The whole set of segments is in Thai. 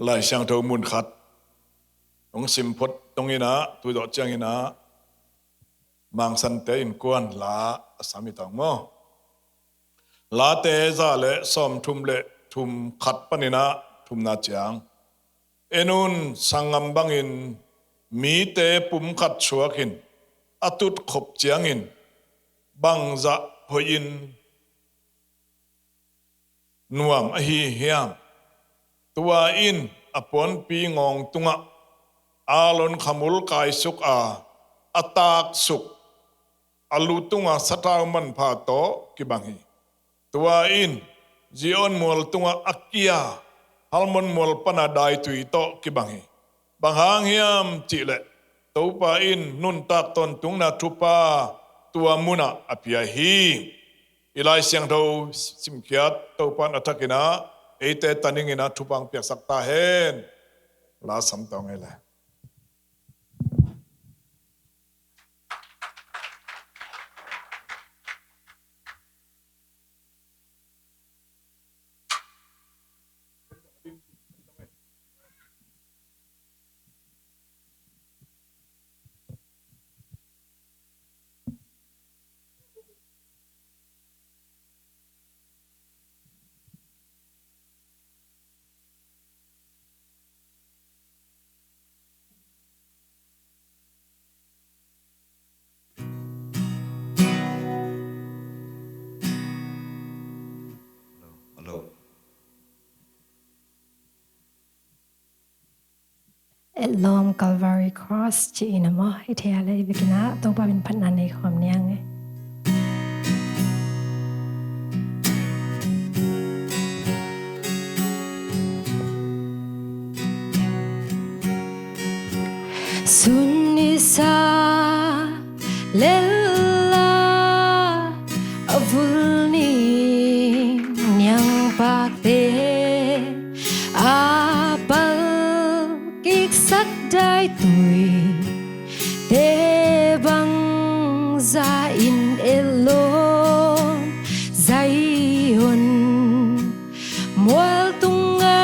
lại sang thâu muôn khát ông sim phốt tông ina tui dọ chang ina mang san te in quan la asami tang mo la te za le le thum khat panina thum na chang enun sangam bangin mi te pum khat chuakin atut khop chiangin bang za hoin nuam a hi hiam tua in apon pi ngong tunga alon khamul kai suk a atak suk alu tunga satang man pha to ki bang hi tua in zion mol tunga akia halmon mol pana dai tui to ki bang hi bang hang hiam chi le to pa in nun tak ton tung na thupa tua muna apia hi ilai siang tho sim khiat to pan athakina ate taningina thupang piak sakta hen la sam tong ele Lom Calvary Cross chi inamo ithia le bikina to pa bin phanna nei khom niang e Sunisa lella avulni nyang pakte apal kik sak dai tui te bang za in elon zaion mual tunga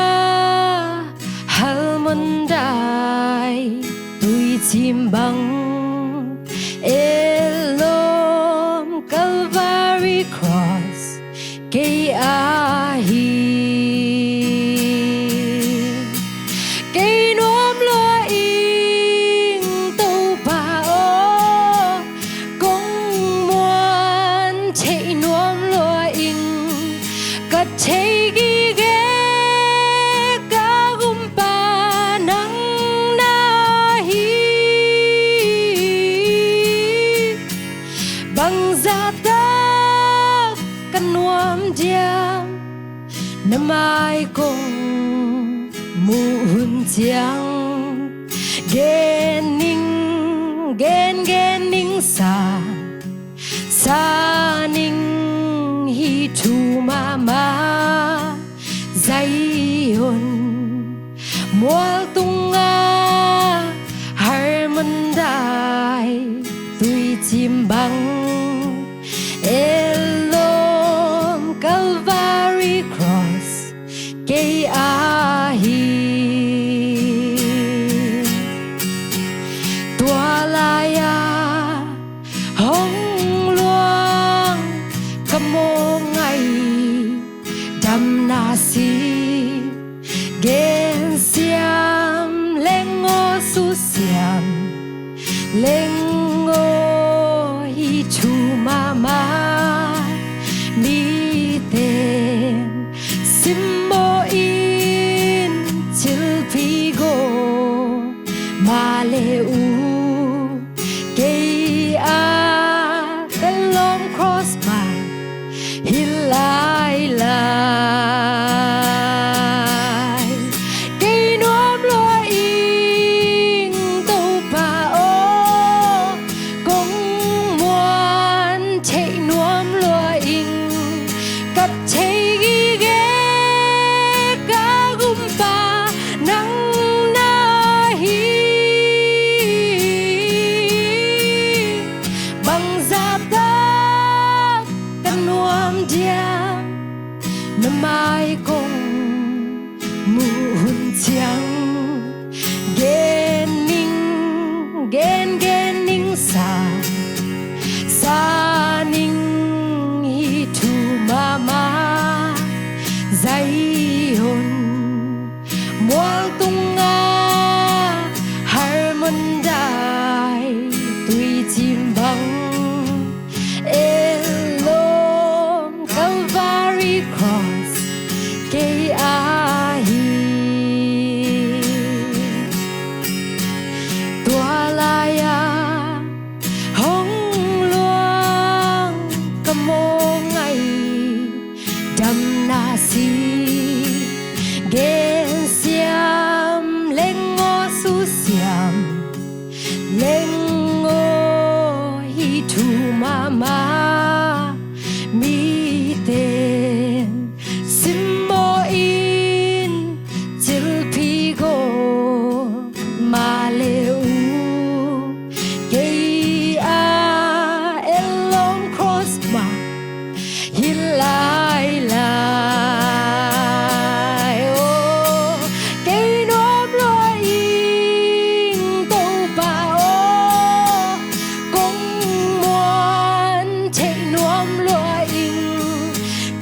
halmondai tui chim bang elom Calvary Cross KI mai cùng mu hun chiang gen ning sa ning hi tu mama zaion mual tunga harmondai tui chim bang elom Calvary Cross KI tua laya hong luang kamo ngai dam na si gen siam lengo su siam lengo hi chu mama mi ten simbo in chilpigo maleu keia kalom cross ba hilai lai kei nom lo ing to pa o kong muan chei nom lo ing kat chei hi 强，gen ning sa ning hi thu mama Zion mual tunga harmon dai tui chim bang elom Calvary cross ke ahi tua laya hong luang kamong ai dam na si gen siam lengo su siam lengo hi thu mama mi ten simbo in til pi go ma leu ge a elong cross ma hilai lai o ge nom lo ing to ba o kong muan che nom lo ing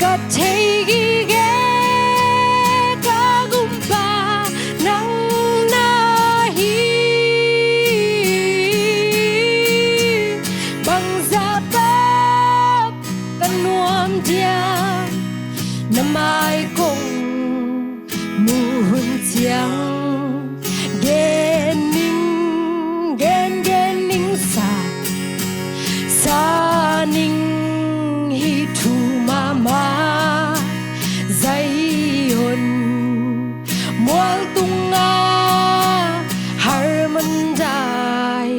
ka che gi ge ka gum ba nang na hi bang za ba kan nuam dia na mai kong mu hun chiang gen ning sa ning hi thu mama Zion mual tunga harmon dai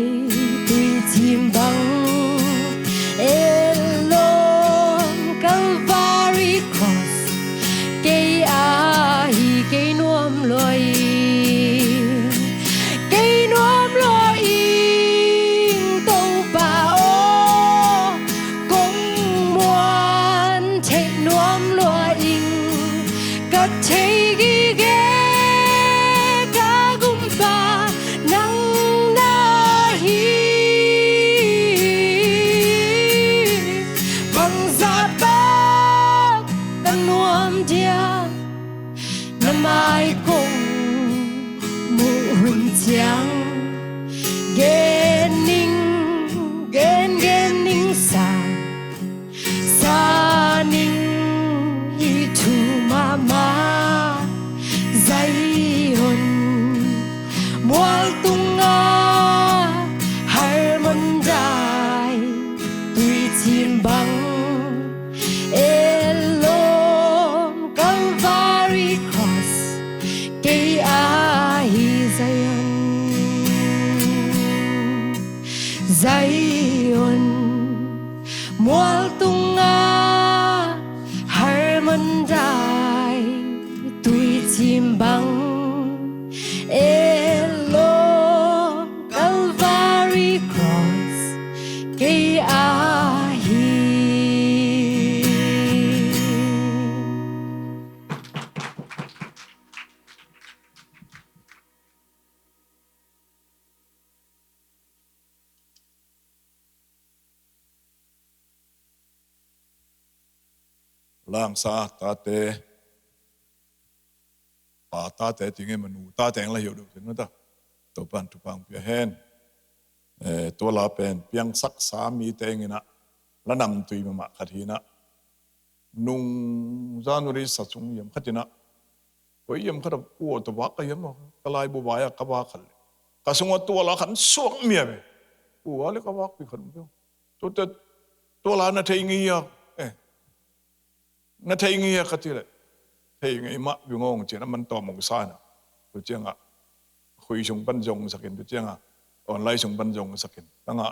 tui chim bang elom Calvary cross ke ahi ke nuam loi ke nuam loi to ba o kong muan che nuam loi ka che gi ge ka gum ba nang na hi bang za ba kan nuam dia na mai kong mu hun chiang gen ning sa ning hi thu mama Zion mual tunga harmon dai tui chim bang elom Calvary cross ke ahi Zion mual tunga harmon dai tui chim bang elom Calvary cross ke ahi lang sa ta te pa ta te tinge manu ta teng la hiểu được thế nó ta tổ ban tu pang pia henตัวลาเป็นเพียงสักสามีเตงนะและนำตุยมาขัดหินะนุ่งจานุริสัจุงยมขัดนะโอ้ยยมขัดปวดตัววักยมกลายบัวใบกบ้าขัดกระสงตัวละขันสวงเมียไปปัวเลยกบ้าไปขันเพียวตัวละนาทีงี้นาทีงี้ขัดที่เลยทีงี้มะอยู่งงเจ้ามันต่อมงซ่านะตัวเจ้าอ่ะคุยชงปันจงสักเห็นตัวเจ้าอ่ะออนไลน์ชงปันจงสักเห็นตั้งอ่ะ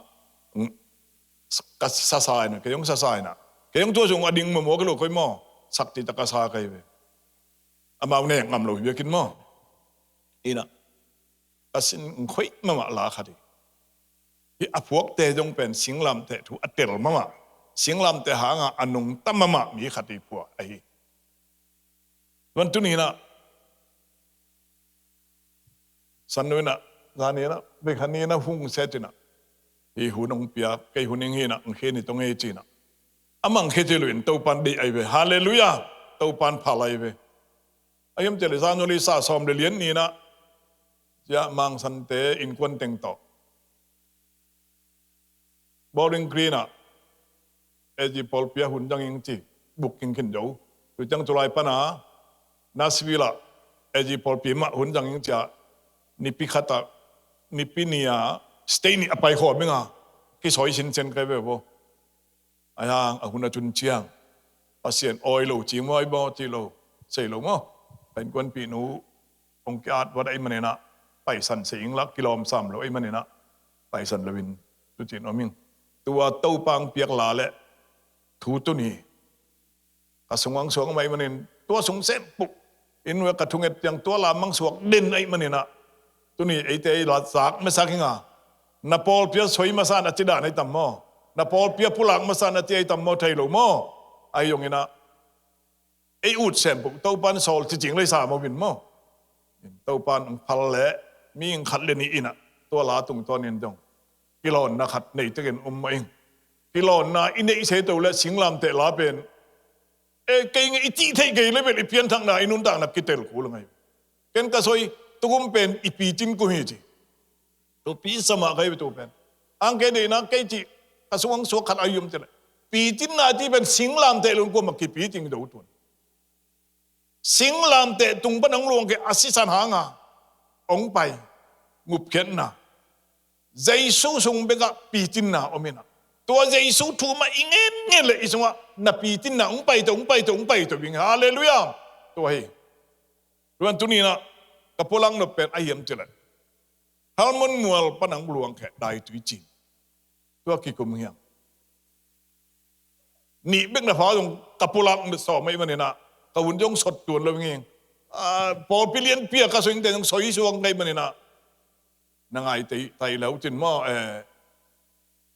กัสซานะเกี่ยงซาซายนะเกี่ยงตัวชงอดิ่งมาหมอกระโหลกค่อยหม้อสักติตะกษาใครไปอามาเนี่ยงำเราอยู่กินหม้ออีน่ะกัสินค่อยมาลาคดีที่อพวกเตจงเป็นสิงลำเตถูอัดเตลมาสิงลำเตหางอันนุงตั้มมามีคดีพวกไอ้วันตุนี้นะ สันนุนะซานีนะเบคันนี้นะหุ่งเสจินะอีหุ่นองเปียกไกหุ่นยังเฮนะองเฮนี่ตรงเอจีนะอามังเคจิลุนตัวปันดีไอเวฮาเลลูยาตัวปันพาไลเวอายุมเจริญซานุลิซาสอมเลียนนี่นะจะมังสันเตอินควนเต็งต่อบอลิงกรีนะเอจิปอลเปียหุ่นจังยิงจีบุกกิงขึ้นเจ้าหรือจังจุไลปนานาสวิละเอจิปอลเปียมะหุ่นจังยิงจ้านิพิขัตานิพิเนียสเตนี่อภัยขอไม่งากิสอยชินเซนใครเว้ยบ่อายังอาหุ่นจุนเชียงภาษาออยโลจีมอยบ่จีโลเซโลมั้งเป็นคนปีนูองค์การวัดไอ้มันเนี่ยนะไปสันสิงลักกิโลซ้ำแล้วไอ้มันเนี่ยนะไปสันลวินตุจินอมิงตัวเต้าปังเปียกหลาและทูตุนีกระสงสวงไม่มันเนี่ยตัวสงเสพปุกอินเวกระทุงเอ็ดอย่างตัวลามังสวกเด่นไอ้มันเนี่ยนะตัวนี้ไอ้เตยหลาสักไม่สักยังไงนาปอลเปียสวยมาสานอจิดาในตัมโมนาปอลเปียผู้หลังมาสานอจิไอ้ตัมโมไทยโลโมไอ้ยงเงินะไอ้อุดเสพปุกเต้าปันโซลจริงๆเลยสามาวินโมเต้าปันพัลเละมีอิงขัดเลนี่อินะตัวลาตุงตัวนี้จงกิโลนะขัดในตะเกียนเองกิโลนะอินเอเสตัวและสิงลามเตลาเป็นเก่งอิจิเทเกยเลยเป็นอิเพียนทางไหนนุนต่างนับกิเตลกูลงไงเป็นกระสอยตุ้มเป็นอิปีจินกูฮีจีตัวปีสมาใครเป็นตัวเป็นอังเกเดนะเกจิกระสวงสวขัดอายุมเจริญปีจินนาที่เป็นสิงลามเตลุงกูมากิปีจิงดูตุนสิงลามเตตุงปนังหลวงแกอาศิสันหางาองไปงุบเข็นนะใจสู้สงเบกะปีจินนาอมินะตัวใจสู้ถูมาอิงเงี้ยเลยอีสงะนับปีจินนาองไปตัววิ่งฮาเลลูยาตัวเฮรวนตุนี้นะกับพลังนเป็นไอเยี่ยมเจริญฮาร์มอนมัวปนังหลวงแค่ได้ตุยจินตัวกิกุมเฮียงนี่เบกนะฟ้าตรงกับพลังสอบไม่มันเนี่ยนะกวุ่นยงสดตัวเลยเงี้ยพอพิเลียนเปียกระสุนแต่ต้องสอยสวงได้มันเนี่ยนะนางไอตีไตแล้วจินว่า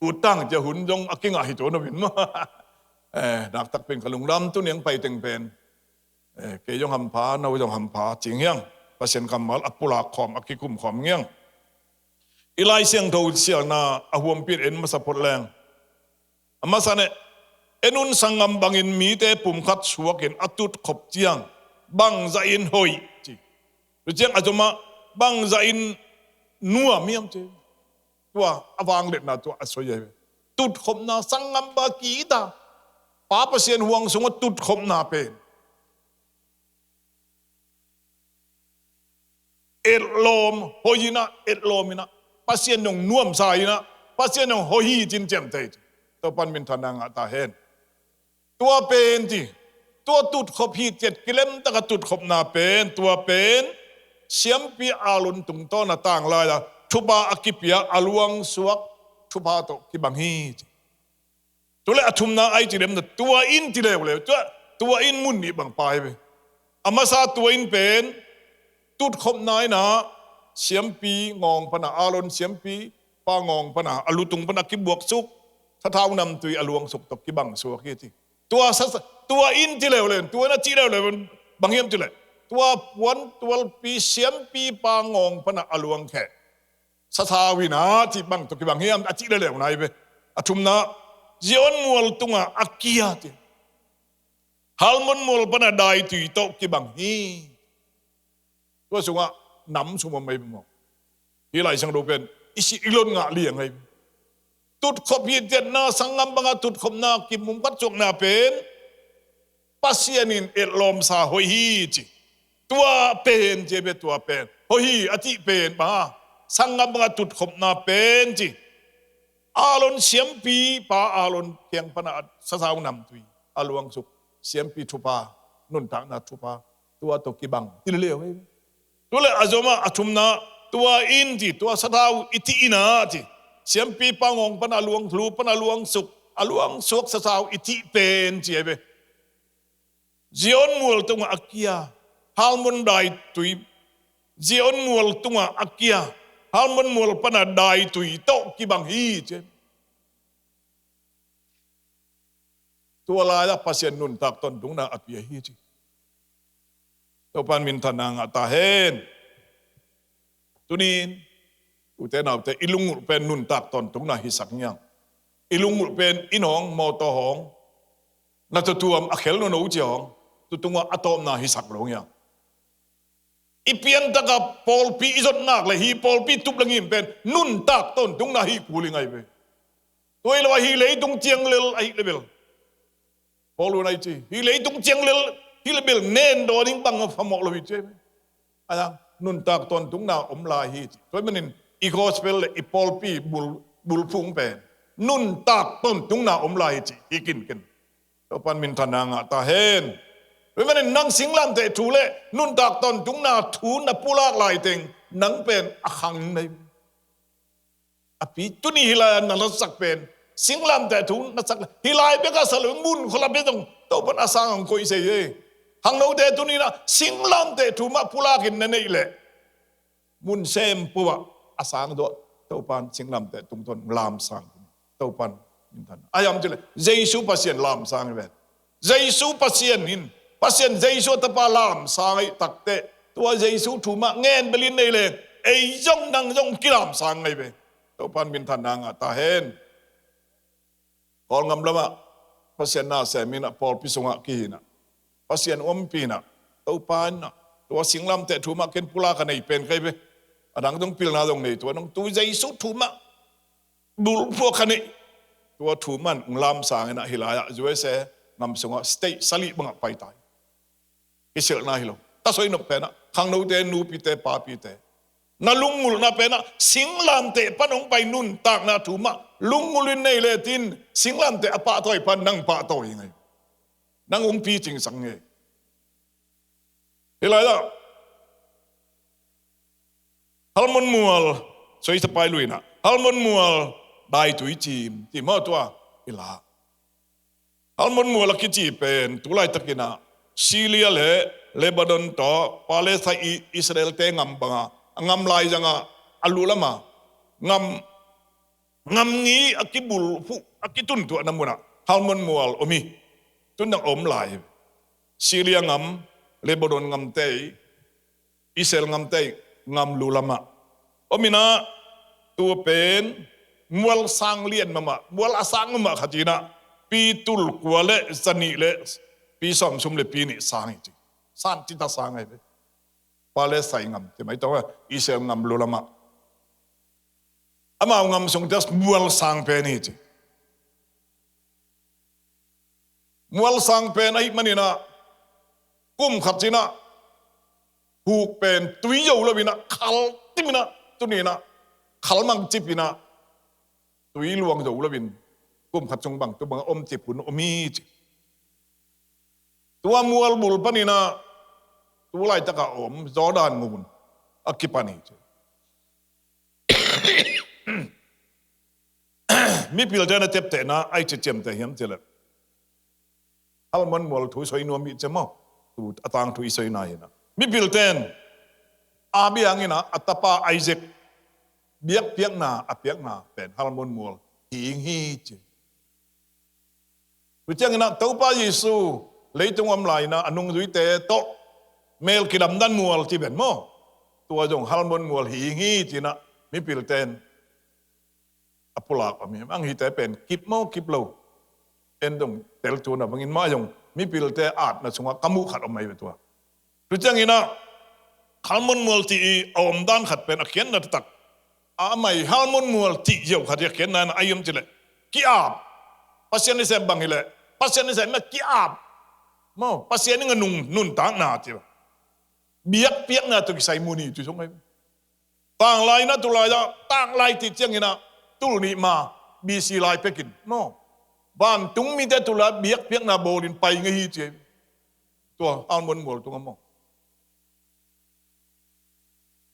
อุตั้งจะหุ่นยงอักกิ้งไอโจนวินว่าดักตักเป็นขลุงดำตุนียงไปเต็งเป็นเกยงหำผาเนายงหำผาจริงยังประเสนคำมาอัปปุลาขอมอักกิคุมขอมเงี้ยงอีไลเสียงโทเสียงนาอหวมปีเอ็นมาสะพดแรงมาสันเอ็นุนสังงมบังอินมีเตปุ่มขัดสวกินอตุดขบเจียงบังใจอินหอยจีหรือเจียงอาจจะมาบังใจอินนัวมีมจีตัวอวางเล็ดนาตัวอสวยตุดขบนาสังงมบากีตาป้าประเสียนห่วงสงตุดขบนาเป็นเอ็ดลมหอยนะเอ็ดลมนะประเสียนยงน่วมสายนะประเสียนยงหอยจินเจมเตจตัวปันมินทนางตาเห็นตัวเป็นจีตัวตุดขบฮี7 กิโลตะกตุดขบนาเป็นตัวเป็นเสียมปีอาลุนตุงต้นต่างลายละทุบาอกิเปียอลวงสวกทุบาโตกิบังฮีตัวเลอทุมนาไอจีเดมตัวอินจีเลวเลยตัวอินมุนนี่บังไปไปอามาซาตัวอินเป็นตุดขบนายนะเสียมปีงองพนาอาลุนเสียมปีปางองพนาอลุตุงพนากิบวกสุกถ้าเท้านำตุยอลวงสุกตกกิบังสวกที่ตัวอินจีเลวเลยตัวน่ะจีเลวเลยบางเยี่ยมจีเลวตัวปวนตัวปีเสียมปีปางองพนาอลวงแค่สถาวินาที่บังตกบางเฮียมอจิเลวไหนไปอทุมนะเจียนมัวตุงอักกี้าติฮัลมันมัวปนาได้ตุยตกบางฮีตัวสุงะน้ำสุมาไม่บอกที่ไรสังดูเป็นอิสิอิลนงะเลี้ยงไงตุดขบฮีเจนนาสังงมบังตุดขบนากิมุมกัดจงนาเป็นปัสยานินเอลอมสาหอยฮีจิตัวเป็นเจเบตัวเป็นหอยฮีอธิเป็นมาสังงมบังตุดขบนาเป็นจิอาลนเสียมปีปาอาลนเพียงพนาสสาวนำตุยอาลวงสุกเสียมปีทุปานุนทางนาทุปาตัวตกิบังที่เลี้ยวไว้ตัวเลยอาจมาอาทุมนาตัวอินจิตัวสสาวอิติอินาจิเสียมปีปางองปนาลวงทลูปนาลวงสุกอาลวงสุกสสาวอิติเป็นจิเบเจียนมัวตุงอักกี้าฮัลมันได้ตุยเจียนมัวตุงอักกี้าฮัลมันมัวปนาได้ตุยโตกิบังฮีเจตัวลายละปัสยานุนตักตนตุงนาอักกี้ฮีจิตัวปันมินทนางตาเห็น ตุนีอุเทนเอาแต่อิลุงเป็นนุนตักตอนตุงนาฮิสักยังอิลุงเป็นอินองมอตหองนัตตัวมอเขลโนโนเจียงตุตุงว่าอะตอมนาฮิสักลงยังอีเปียนตะกับปอลปีอิจดนักเลยฮีปอลปีตุบลังยิมเป็นนุนตักตอนตุงนาฮิกูลิงไงเปตัวเอลว่าฮีเลยตุงเจียงเลลไอเลเบลปอลูนไอจีฮีเลยตุงเจียงเลลฮีเลเบลเน้นโดนิ่งบังฟมอกลวิเจอะไรนุนตักตอนตุงนาอมลาฮีตัวมันอีโคสเปลอีปอลปีบุลฟุงเป็นนุนตักตอนตุงนาอมลาฮีจีอีกินกันตัวปันมินทนางตาเฮนเมื่อนั้นนังสิงลำแต่ถูเล่นุ่นตากตอนจุงนาถูนปูลากลายเต็งนังเป็นอคังในอภิจุนีฮิลายนันสักเป็นสิงลำแต่ถูนัสักฮิลายเบก้าสลุงมุนคนละเบตงตัวปันอาสังของกุยเสยหังโนเดตุนีนะสิงลำแต่ถูมาปูลากินนั่นเองแหละมุนเซมปัวอาสังตัวตัวปันสิงลำแต่ตุงตนลามสังตัวปันมินทันอายามจุเลยเจซูปัสเซียนลามสังเวเจซูปัสเซียนหินpasien Yesu tepalam sangai takte tua Yesu thuma ngen belin nei le ei jong nang jong kiram sangai be to pan min thanang ta hen kol ngam lama pasien na se mina pol pisunga ki na pasien om pi na to pan na tua singlam te thuma ken pula ka nei pen kai be adang dong pil na dong nei tua nong tu Yesu thuma bul pu ka nei tua thuman nglam sangai na hilaya juwe se ngam sunga stay sali banga pai tai Isil na hilo. Tasoy no pena. Kang no te nu pite pa pite. Na lungmul na pena. Singlam te panong pay nun tak na tuma. Lungmulin na iletin. Singlam te apa toy pan nang pa toy ngay. Nang umpi ching sang ngay. Hilay da. Halmon mual. So isa pay luina. Halmon mual. Dai tui chim. Ti mo tua. Ila. Halmon mual akichi pen. Tulay takina. Syria le Lebanon to Palestine Israel te ngam banga ngam lai janga alulama ngam ngi akibul fu akitun tu namuna halmon mual omi tunang om lai Syria ngam Lebanon ngam te Israel ngam te ngam lulama omina tu pen mual sang lien mama mual asang mama khatina pitul kwale sani leปีสอมชุมเลยปีนี้สร้างจริงสร้างจิตตาสร้างไงไปปาเลสไตน์งำแต่ไม่ต้องว่าอิสราเอลงำลุละมะอามาเอางำส่งเดสมัวลสร้างเป็นนี่จริงมัวลสร้างเป็นไอ้มันนี่นะกุ้มขัดจีนะหูเป็นตุยอยู่แล้ววินะขัลติมินะตุนี่นะขัลมังจิบวินะตุยลวงอยู่แล้ววินกุ้มขัดจงบังตัวบังอมจิบหุ่นอมีจิตัวมัวลบุลปนินะตัวไล่ตะกะอมจอดานงูนอักกิปานีมีพิลเจนะเจ็บแต่นะไอเจ็บแต่เหี้ยมเจริญฮัลมันมัวลถุยสวยนัวมีเจมอตูอัตังถุยสวยนายนะมีพิลเจนอาบีอังนะอัตปาไอเซกเบียกเปียกนาอเปียกนาเป็นฮัลมันมัวลหิงฮีเจวิจังนะตัวป้าเยซูเลยตรงอำลายนะอนุงดุยเตโตเมลกิดำดันมัวที่เป็นโมตัวจงฮัลมอนมัวหิงีจีนะมีพิลเตนอปุลากมีอังฮิเตเป็นกิบโมกิบโลเอ็นตรงเตลตัวนะบางอินมาจงมีพิลเตอาดนะสงว่ากมุขัดออกมาเป็นตัวรู้จังอินะฮัลมอนมัวที่อมด้านขัดเป็นอักเขียนนะตักอาไม่ฮัลมอนมัวที่เยี่ยวขัดอักเขียนนั้นอายุมจิเลกิอาบภาษาในเซบังฮิเลภาษาในเซไม่กิอาบmau pasien ni nganung nun tang na ti biak piak na tu kisai muni tu song ai tang lai na tu lai da tang lai ti chiang ina tu ni ma bi si lai pekin no ban tung mi te tu la biak piak na bolin pai ngi hi ti tu al mon mol tu ngamo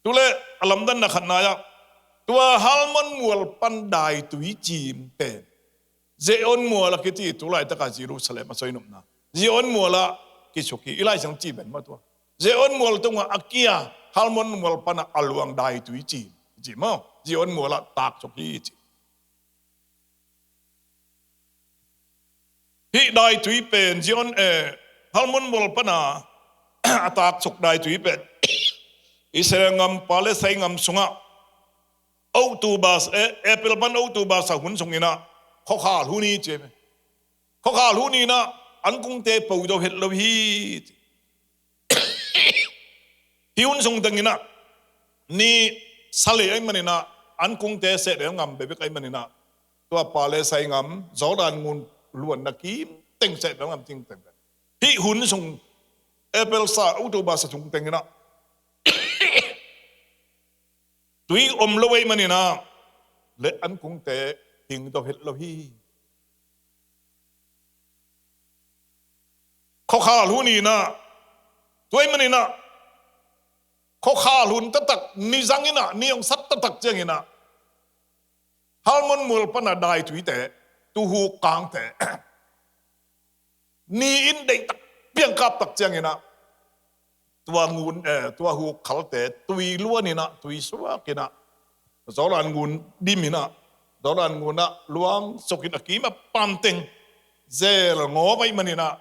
tu le alam dan na khat na ya tu hal mon mol pan dai tu hi chim pe je on mol la ki ti tu lai ta ka Jerusalem ma soi nom na Zion mula kisuki ilai sang ci ben matua. Zion mul tunga akia halmon mul pana aluang dai tu ci mau Zion mula tak soki ci. Hi dai tu pen Zion halmon mul pana atak sok dai tu pen. Israel ngam Palestine ngam sunga Octobus April ban Octobus sa hun sungina kho kha huni che kho kha huni na an kung te pau do het lo hi hiun sung tangina ni sale ai manina an kung te se de ngam be kai manina to Palestine ngam Jordan ngun luan na kim teng se de ngam ting teng hi hun sung April sa Octobus sa sung tangina tuy lo ấy mà nè lệ ăn cũng tệ hình tao hết lo hi khó khăn luôn nè tuy mà nè khó khăn luôn tất tật ni răng nè ni ông sắt tất tật chứ nè halmon mul pan đai tuy tệ tu hu càng tệ ni in đây tật biếng cáp tật chứ nè tua ngun tua hu khal te tui lua ni na tui suwa kina zoran ngun dimina zoran nguna luang sokin akima pamteng zel ngo bai manina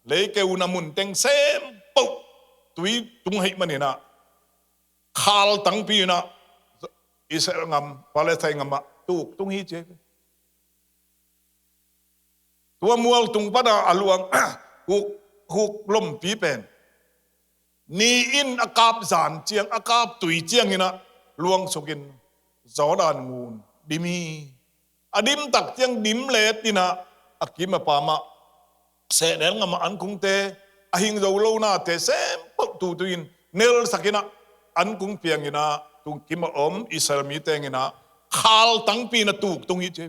le ke una mun teng sem po tui tung hai manina khal tang pi na Israel ngam Palestine ngam tu tung hi che tua mual tung pada aluang huk lom pi pen ni in akap zan chiang akap tui chiang ina luang sokin Jordan ngun dimi adim tak chiang dim let tina akima pama se den ngama an kung te ahing zo lo na te sem pok tu tuin nel sakina an kung piang ina tung kima Israel mi teng ina khal tang pi na tuk tung hi che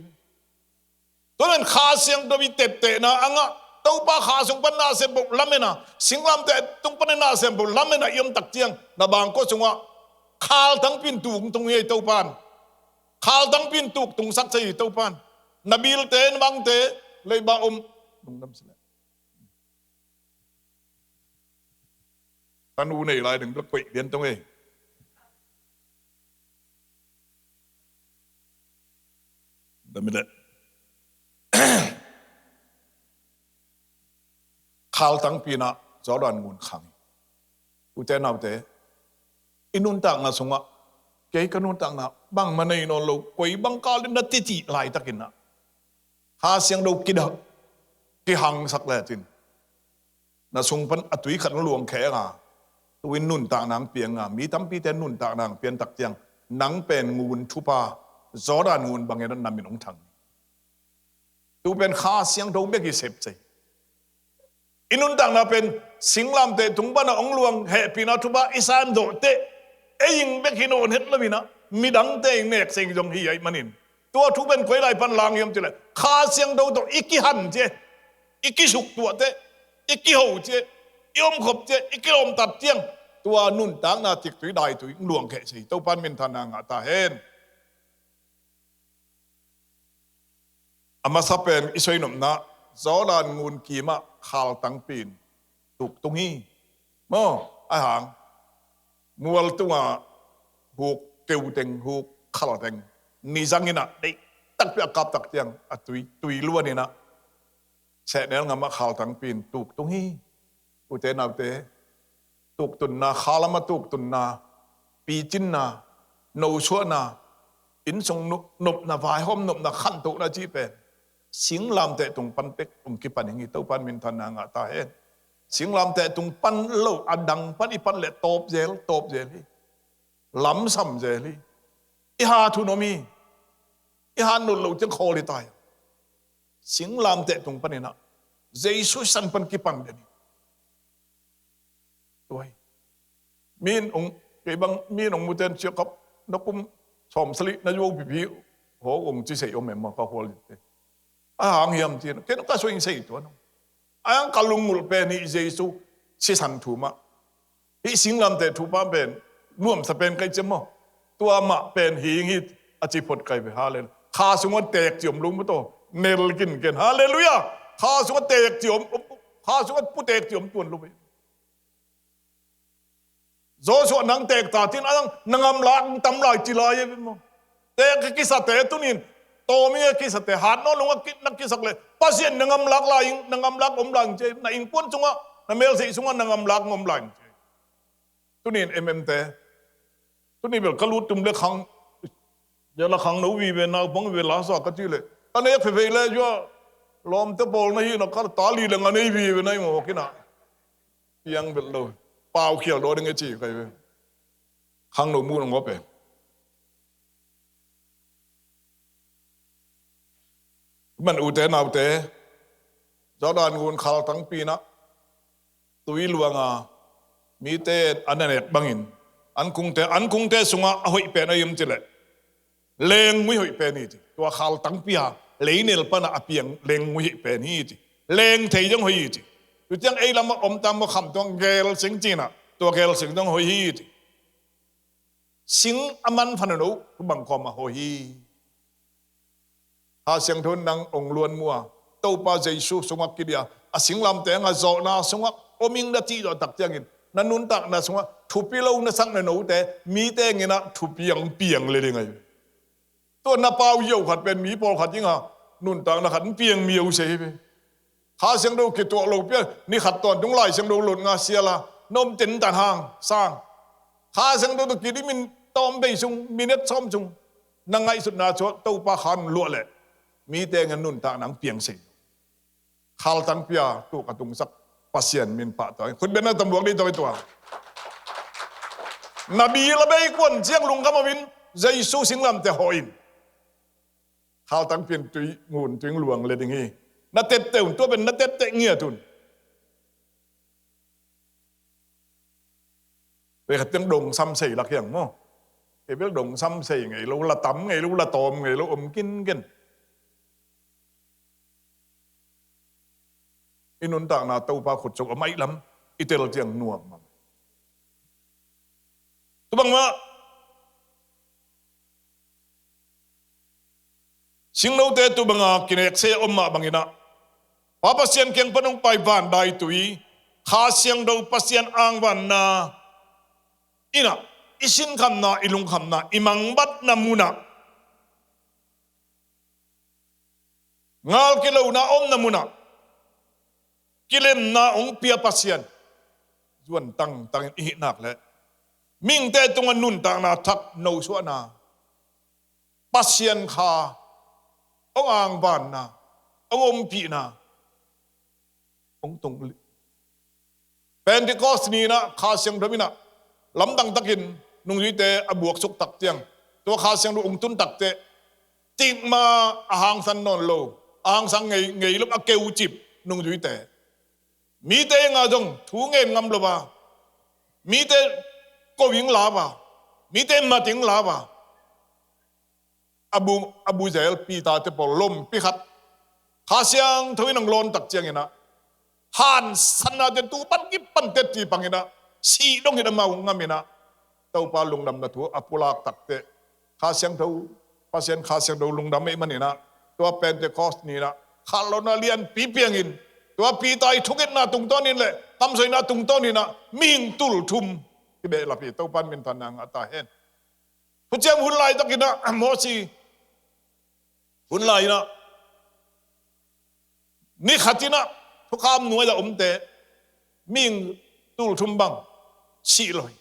to len kha siang do bi tep te na anga tau pa kha sung pan na sem bok lamena singlam te tung pan na sem bok lamena yom tak chiang na bang ko sunga khal tang pin tung tung ye tau pan khal tang pin tuk tung sak chai tau pan nabil te bang te le ba dum dam sele tanu nei lai đừng blok quậy điên tông ấy đâm đấy khal tang pina Jordan ngun khang ute nào te inun tang na sunga ke kanun tang na bang manai no lo koi bang kal na ti lai takin na ha siang do kida ki hang sak le tin na sung pan atui khat luang khe nga tuin nun tang nang piang nga mi tam pi te nun tang nang pian tak tiang nang pen ngun thupa Jordan ngun bangen na min ong thang tu pen kha siang do be ki sep chai inun tang na pen singlam te tung ba na ong luang he pina thuba isan do te eing be ki non het lamina mi dang te nek sing jong hi ai manin tua thu ben koi lai pan lang yam chile kha siang do to iki han che iki suk tua te iki ho che yom khop che iki om tat tiang tua nun tang na tik tui dai tui luang khe sei to pan min than nga ta hen ama sapen isoi nom na Jordan ngun kima khal tang pin tuk tung hi mo a hang mual tunga huk keu teng huk khal teng ni zangina dei tak pi akap tak tiang atui tui luan ina se nel ngama khal tang pin tuk tung hi ute nau te tuk tun na khalama tuk tun na pi chin na no chua na in song nop na vai hom nop na khan tu na chi pen sing lam te tung pan pek ki pan hingi to pan min than nga ta hen sing lam te tung pan lo adang pan i pan le top zel hi lam sam zel hi i ha thu no mi i han no lo chang kho li tai sing lam te tung pan ina Jesus san pan ki pan de toi min ong ke bang min ong muten chia kap na kum som sli na yo bi ho ong chi sei om ma ka hol te ang yam tin ke no ka so ing sei to no ang kalungul pe ni Jesus si san thu ma hi sing lam te thu pa ben nuam sa pen kai chemo tua ma pen hi ngi achi phot kai be halen kha sunga tek chiom lung mo to nel kin ken hallelujah kha sunga tek chiom kha sunga pu tek chiom tuan lu be zo so nang tek ta tin ang nangam lak tam lai chi lai mo tek ki sa te tunin to mi ki sa te hat no lunga ki nak ki sak le pasien nangam lak lai nangam lak om lang che na ing pon sunga na mel si sunga nangam lak ngom lang che tunin te ทุนี่แบบก็รู้ตุ่มเล็กครั้งอย่าละครั้งหนูวีเวน่าบังเวลาสอกก็จีเลยตอนนี้เผยเลยว่าลมเตะบอลนี่นะก็ตาลีเลยงานนี้วีเวน่าหมอกินะยังเป็นเลยเปล่าเขียวโดนยังไงจีใครเว้ยครั้งหนูมูนงอไปมันอุเทนเอาเตะจอดานงูนขาวทั้งปีนะตุยลวงมีเตอันนั้นเอกบังอินอันคงเตสุงะหอยเป็นอะไรยังจิเลเลงไม่หอยเป็นนี่ตัวขาวตั้งปีเลยเนี่ยปนอเปียงเลงไม่หอยเป็นนี่เลงเทยังหอยตัวจังไอ้ลำมาอมตามมาคำตัวเกลสิงจีน่ะตัวเกลสิงต้องหอยสิงอมันพันนุทุบังคอมาหอยหาเสียงทุนดังองล้วนมัวเต้าป้าใจสู้สงบกิเดียสิงลำแต่งจอนาสงบอมิงนาทีต่อตักเจียงินนั่นนุนตักนะสงบทุบปีเรานะสังนะหนูแต่มีแต่เงินะทุบเปียงเลยยังไงตัวนาเปาเยี่ยวขัดเป็นมีปอขัดยังฮะนุนตักนะขัดเปียงเมียวเสียไปหาเสียงดูกิตัวเราเปียนี่ขัดตอนจงไล่เสียงดูหลุดงาเสียละนมเต็นตันห่างสร้างหาเสียงดูตะกี้นี่มินตอมไปซุงมินเน็ตซ้อมซุงนังไงสุดนาชัวเต้าป้าขันล้วนเลยมีแต่เงินนุนตักนังเปียงเสียขาวตั้งปีตัวกระตุงสักปัสเซียนมินปะตัวคุณเป็นนักตำรวจนี่ตัวนบีละเบยกวนเจียงลุงกำมวินใจสู้สิงลำแต่หอยขาวตั้งเปลี่ยนตุยงูนตุยหลวงเลยอย่างงี้นัดเตะเต่าตัวเป็นนัดเตะเตะเงี้ยทุนไปขัดเตียงดงซ้ำใส่หลักอย่างมั้งไอ้เรื่องดงซ้ำใส่ไงเราละตั้มไงเราละตอมไงเราอมกินกันอินุนต่างนาตัวปาขุดจกไม่ล้ำอิเตลเจียงนัวมันตัวบังว่าสิงโนเตตัวบังกินเอกเซอมมาบังอินะป้าพัศยันเกียงปนงไปบ้านได้ตุยข้าเสียงดูพัศยันอ่างวันนาอินะอิสินคำนาอิลุงคำนาอิมังบัดนามุนะงาลกิโลนาอมนามุนะกิเลมนาองเปียปัสยันจวนตั้งอีนักเลยมิ่งแต่ตรงนุนต่างนาทักโนสวนาปัสยันคาองอ่างบานนาองอมปีนาองตรงเป็นที่กอสนีนะข้าเสียงดมินะลำดังตะกินนุ่งยุยเตอบวกสุกตักเตียงตัวข้าเสียงดูองตุนตักเตจิกมาอาหางสันนอนโลอาหางสังไงลูกอเกวจิบนุ่งยุยเตมีแต่งาจงถูเงินงำลบามีแต่ก็วิ่งลาบามีแต่มาถึงลาบาอบูเซลปีตาเตปอลมปีขัดข้าเสียงทวีนังลอนตักเจียงเนะฮันสันนาเดตูปันกิปันเตตีปังเนะสีดงเห็นมางามินะเต้าปาลุงดำนะทัวอปุลาตักเตข้าเสียงเท่าภาษาข้าเสียงดูลุงดำไม่มันนี่นะตัวเป็นเตคอสนี่นะข้าเรานาเลียนปีเปียงอินตัวปีตายทุกเอ็ดนาตุงต้นนี่แหละทำสวยนาตุงต้นนี่นะมิ่งตุลทุมที่เบลล่ะพี่เต้าปันเป็นทนางอัตาเห็นผู้เจ้าหุ่นลายตะกินนะโมซีหุ่นลายนะนี่ขัดจีนะทุกคำหน่วยละเตมิ่งตุลทุมบังสีลอย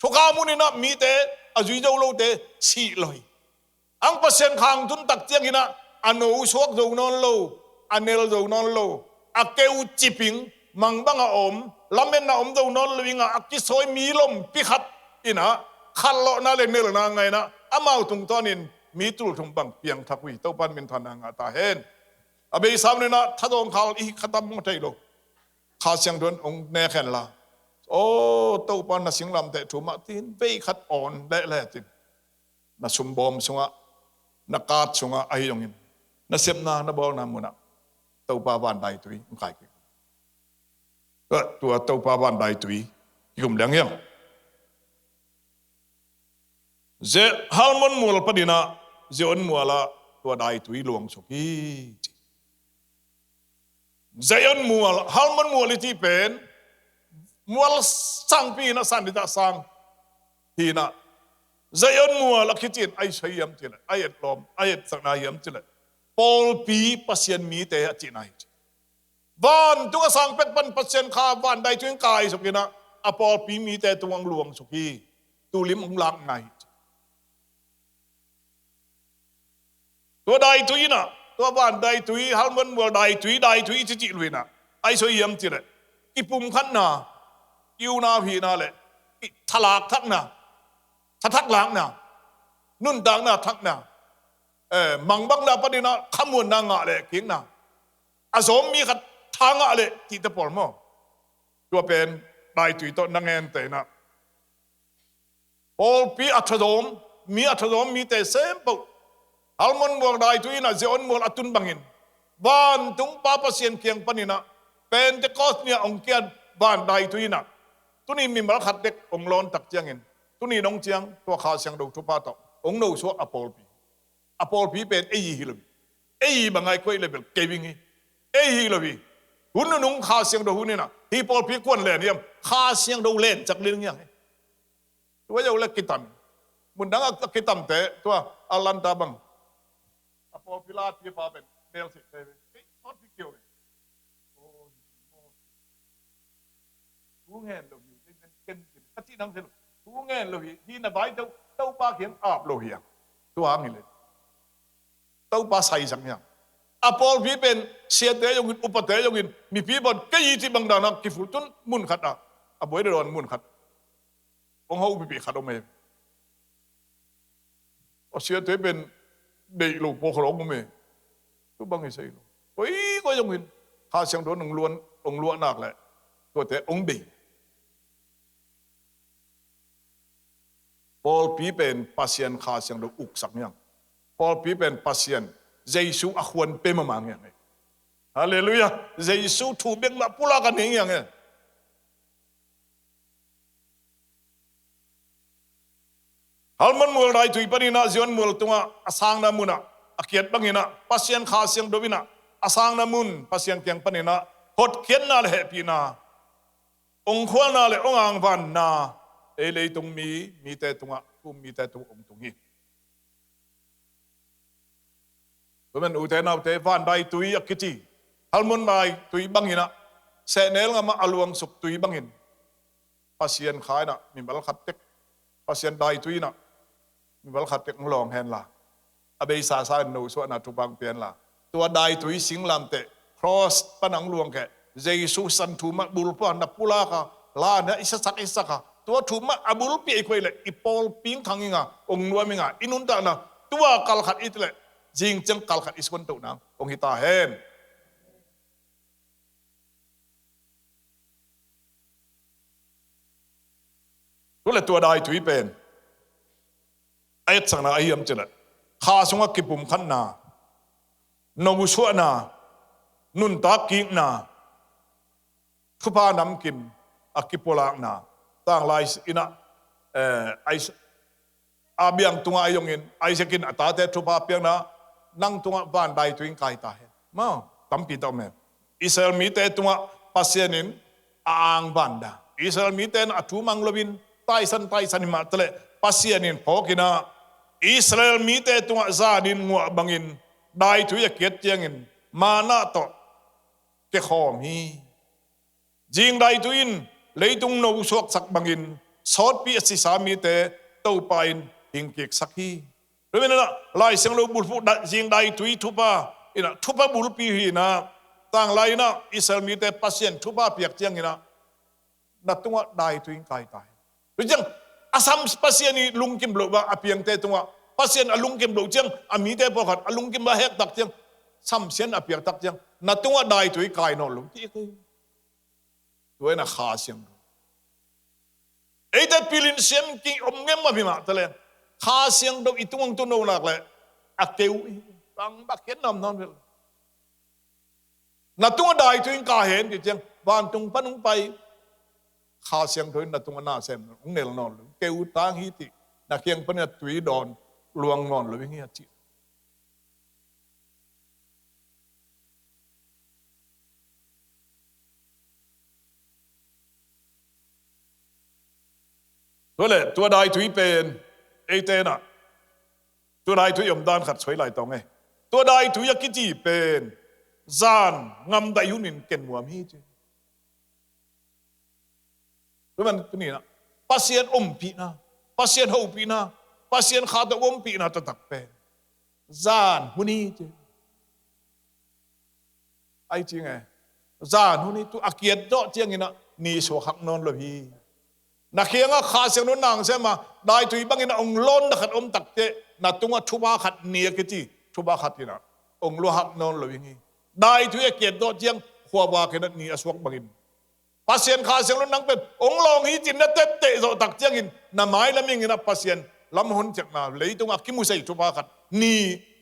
ทุกคำมุนี่นะมีเตอจุยเจ้าโลเตสีลอยอังเปอร์เซ็นต์ข้างทุนตักเจียงกินะอันโนชวกดูนอนโลอันเนลดูนอนโลอักเกวจิปิงมังบังอมลำเมนนาอมดูนอนลิงอักกิสอยมีลมพิขัดอินะขันโลนาเลเนลนางไงนะอามาตุงตอนินมีตุลทุมบังเปียงทักวิเต้าปันเป็นทนางตาเห็นอเบยสามเนี่ยนะถ้าโดนเขาอีกขตัมมใจโลข้าเสียงดวนองแน่แค่ละโอ้เต้าปันน่ะสิงลำแต่ถูกมาที่เบยขัดอ่อนได้แล้วจิน่ะสมบอมสงะนักการสงะไอ้ยงอินน่ะเสพนาน่ะบอลนามุนะเต้าปาบ้านใดตุยใครก็ตัวเต้าปาบ้านใดตุยยุ่มเลี้ยงยังเจฮัลมันมัวลปดินะเจอนมัวละตัวใดตุยหลวงสุกีเจอนมัวละฮัลมันมัวลิที่เป็นมัวละสังปีนะสันติตาสังทีนะเจอนมัวละคิดจิตไอ้ชัยยมจิละไอ้เอ็ดลมไอ้เอ็ดสักนายมจิละปอลปีปัสยันมีแต่จินายบ้านทุกสังเป็นปัสยันข้าบ้านใดถึงกายสุกินะอปอลปีมีแต่ตัวหลวงสุกี ตูลิมองลักไงตัวใดตุยน่ะตัวบ้านใดตุยฮัลมันวัวใดตุยจิลุยน่ะไอ้สวยยมจิเลยกิปุ่มขันน่ะกิวนาพีน่ะเลยทลากทักน่ะทักหลังน่ะนุ่นดังน่ะทักน่ะมังบังน่ะปะดิน่ะขมวนนางะเลยกิงน่ะอาสมมีขัดทางะเลยที่ตะปอลมั้งตัวเป็นได้ตุยต้นนางเงินแต่น่ะพอปีอัฐโสมมีแต่เซมปุอัลมอนบอกได้ตุยน่ะเจอนมอลอตุนบังอินบ้านตุงป้าเสียนเคียงปนิน่ะเป็นเจคอสเนี่ยองเกียนบ้านได้ตุยน่ะตุนี่มีมรขัดเด็กองลอนตักเจียงอินตุนี่น้องเจียงตัวข้าเสียงดูทุบป้าต่อองโนชัวอปอลพีเป็นเอยีฮิลบีเอยีบางไงคุยเลเวลเกวิงเอยีฮิลบีหุ่นนุ่งข้าเสียงดูหุ่นนี่น่ะที่ปอลพีกวนเล่นเนี่ยข้าเสียงดูเล่นจากเรื่องยังตัวเจ้าเล็กกิตันมุนดังอักกิตันเตะตัวอัลลันตาบังอปอลพิลาที่ฟ้าเป็นเดลสิเตะทอดพิเกียวเลยโอ้ทุกแห่งเราอยู่เป็นเก่งๆที่นั่งเสร็จทุกแง่เราที่น่ะใบเต้าปลาเขียงอาบเราเหี่ยตัวหางนี่เลยเต้าปลาใส่สังอย่างอปอลพีเป็นเสียเตยงอุปเตยงมีพีบอลก็ยีที่บางดานักกิฟุตุนมุนขัดอ่ะบ่อยเดือนมุนขัดองเขาอุปปีขัดเอาไหมเสียเตยเป็นเด็กลูกโปขลงมั้ยตัวบางไอ้ใส่ลูกโอ้ยก็ยังมีข้าเสียงโดนองล้วนนักแหละตัวแต่องดีพอลพีเป็นปัสยันข้าเสียงโดนอุกสักอย่างพอลพีเป็นปัสยันเยซูอควรเป็นมาอย่างไงฮาเลลูยาเยซูถูกเบ่งมาพูดกันอย่างไงฮัลมันมัวไรตุยปนินะเจียนมัวตัวอาสังนามุนะอาเกียรบังอินะปัสยันข้าเสียงโดบินะอาสังนามุนปัสยันเกียงปนินะหดเขียนนาเลปีนาองค์ขวานาเลองอังวันนาเอเลยตรงมีแต่ตัวกุมมีแต่ตัวองค์ตรงนี้เพราะมันอุเทนเอาเทวันได้ตุยอักจิฮัลมันได้ตุยบังอินะเสนเองมาอลวงสุกตุยบังอินปัสยันขายนะมีบัลขัดเต็กปัสยันได้ตุยนะมีบัลขัดเต็กลองแฮนล่ะอเบยซาซาโนส่วนนัทุบังเปลี่ยนล่ะตัวได้ตุยสิงลำเตะครอสปนังลวงแกเยซูสันทุมะบุลปานนับปุลาค่ะลานะอิสสักค่ะตัวทุมะอบุลปีไอ้ควยเลยอีปอลปิงทางยิงอ่ะองนัวมิงอ่ะอินุนตานะตัวกัลขัดอิตเลยจริงจังกัลขัดอิสคนตุนังองฮิตาเฮนตัวเลยตัวได้ตุยเป็นไอ้สังนาไอ้ยมจิละข้าสงกิปุ่มขันนาโนบุชัวนานุนตากิงนาทุพานำกินอากิปลากนาต่างลายอินะไออาเบียงตุงไอยงอินไอสกินอัตตาเตทุพาเปียงนะนั่งตุงบ้านใดตุงไกตาเห็นมาตั้มปีตอมเมอิสราเอลมีแต่ตุงปัสยานินอ่างบันดาอิสราเอลมีแต่อัตุมังลบินไตสันมาตะเลปัสยานินพอกินะอิสราเอลมีแต่ตุงซาดินงัวบังอินได้ตุยเกียรติยังอินมานาโตเกขอมีจิงได้ตุอินเลยตุงโนสวกสักบังอินสอดปีสิสามีเตเต้าไปหิงเกียกสักฮีหรือไม่นั่นละลายเสียงโลบุลฟุจิงได้ตุยทุบะอินะทุบะบุลปีฮีนะต่างลายนะอิสราเอลมีแต่ปัสยันทุบะเปียกเจียงอินะนัดตัวได้ตุยกายตายหรือจังอาสัมปัสยันนี่ลุงกิมโลบะอเปียงเตตัวปัสยันอลุงกิมโลเจียงอามีเตพอขัดอลุงกิมบะเฮกตักเจียงซ้ำเสียนอเปียกตักเจียงนัดตัวได้ตุยกายนอนลุงที่คือตัวน่ะขาเสียงไอ้แต่พิลินเสียงกิอมเงี้ยมาพิมาตะเลขาเสียงดอกอีตัวงตัวโนนักเลยอักเกวตังบักเก็ตนำนอนไปนัดตัวได้ตุยกายเห็นที่เจียงบ้านตุงปนุงไปขาเสียงตัวนัดตัวน่าเซมองเนลนอนเลยเกวตางฮิตินักเกียงปนัดตุยดอนลวงนอนเลยเงี้ยจีตัวเลยตัวได้ถุยเป็นเอเตน่ะตัวได้ถุยอมดานขัดสวยไหลตองไงตัวได้ถุยยักษ์จีเป็นจานงำได้ยุนินเก่นหัวมีจีรู้มันตัวนี้นะปัสเซียนอมปีนะปั pasien ho pina pasien kha to om pina to tak pen zan huni je ai chi nge zan huni tu akiat do chiang ina ni so khak non lo hi na khianga kha siang no nang se ma dai tui bangin ong lon na khat om tak te na tunga thuba khat nia ke ti thuba khat ina ong lo hak non lo wingi dai tui akiat do chiang khwa wa ke na ni aswak bangin pasien kha siang no nang pen ong long hi chin na te te zo tak chiang in na mai laming ina pasien lam hun chak na lei tunga kimu sei thuba khat ni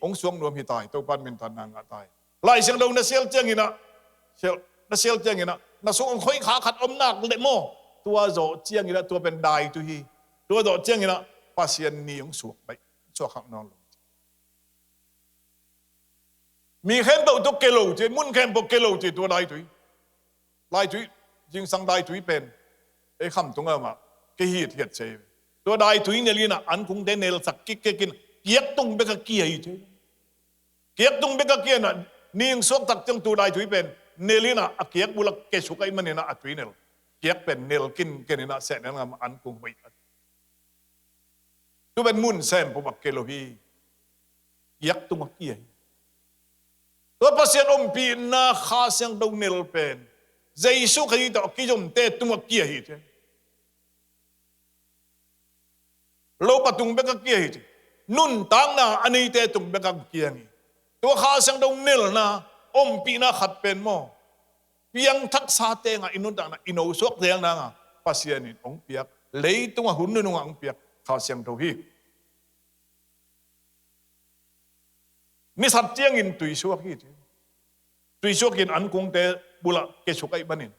ong suang nuam hi tai to pan min tan nang a tai lai siang do na sel chiang ina sel na sel chiang ina na so ong khoi kha khat om nak le moตัวโจเจียงนี่ละตัวเป็นได้ตุฮีตัวโจเจียงนี่ละภาษานี่ยงสวกไปสวกขับนอนมีเข้มตัวเกลูจีมุ่นเข้มตัวเกลูจีตัวได้ตุยได้ตุยยิงสังได้ตุยเป็นไอ้คำตรงนั้นมาเกี่ยเทียดเชตัวได้ตุยเนี่ยลีน่ะอันคงเดนเนลสักกิกกินเกียกตรงเบกเกียอีเชเกียกตรงเบกเกียน่ะนี่ยงสวกตักจังตัวได้ตุยเป็นเนลีน่ะเกียกบุลเกสุกไอ้มันเนี่ยนะตุยเนลเกียกเป็นเนลกินเกนินะเสนงามอันกุงไปตัวเป็นมุ่นเซมพวกเกโลฮีเกียกตุงเกียตัวภาษาอมปีนาคาเสียงดงเนลเป็นเจสุขยีตอกิจมเตตุงเกียฮีโลปตุงเบกเกียฮีนุ่นตังนาอันนี้เตตุงเบกเกียงีตัวคาเสียงดงเนลนะอมปีนาขัดเป็นโมเพียงทักษะเตงอินุนต่างนะอินโนสวกเตงนะภาษานี่องเปียกเลยตัวหุ่นนึงองเปียกข้าเสียงตัวฮีนี่สัตย์เจียงอินตุยสวกฮีตุยสวกอินอันคงเตบุละเกสุกไอบันิน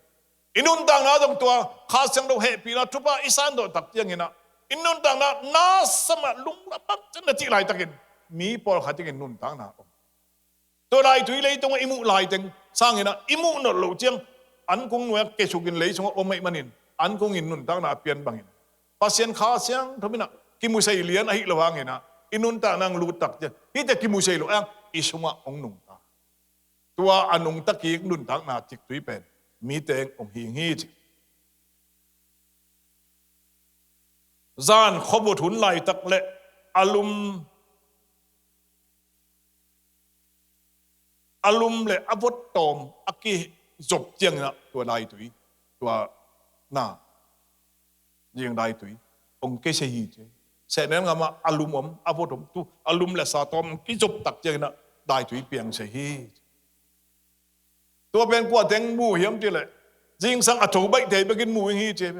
อินุนต่างนะตรงตัวข้าเสียงตัวเฮปีนะทุบะอิสานตัวตักเจียงอินะอินุนต่างนะน่าสมัครลุงละปักจันทร์จีไรตักินมีปอลขัดจิงนุนต่างนะตัวไรตุยเลยตรงอิมุไลเตงสร้างเห็นนะอิมุนหลุดเจียงอันคงหน่วยเกสุกินเลยสงอมไม่มันินอันคงอินนุนตั้งนาเปลี่ยนบางอินภาษาข้าเสียงทำไมนะกิมุเซเลียนไอ้ระวังเห็นนะอินนุนตั้งนางรูตักเจ้าที่แต่กิมุเซลุอ่ะอิสมาองนุงตาตัวอนุงตะกี้นุนตั้งนาจิกตุยเป็นมีเตงองหิงฮีจิจานขบถุนไหลตักเละอารมณ์เลยอวดตอมอักกี้จบเจียงนะตัวได้ตุยตัวน่ายิงได้ตุยองเกษฮีเจเสร็จนั้นก็มาอารมณ์อวดตัวอารมณ์เลยสาตอมกี้จบตักเจียงนะได้ตุยเปียงเสฮีตัวเป็นกว่าเต็งมูเหี่ยมที่เลยยิงสังอัฐใบเทไปกินมูฮีเจไป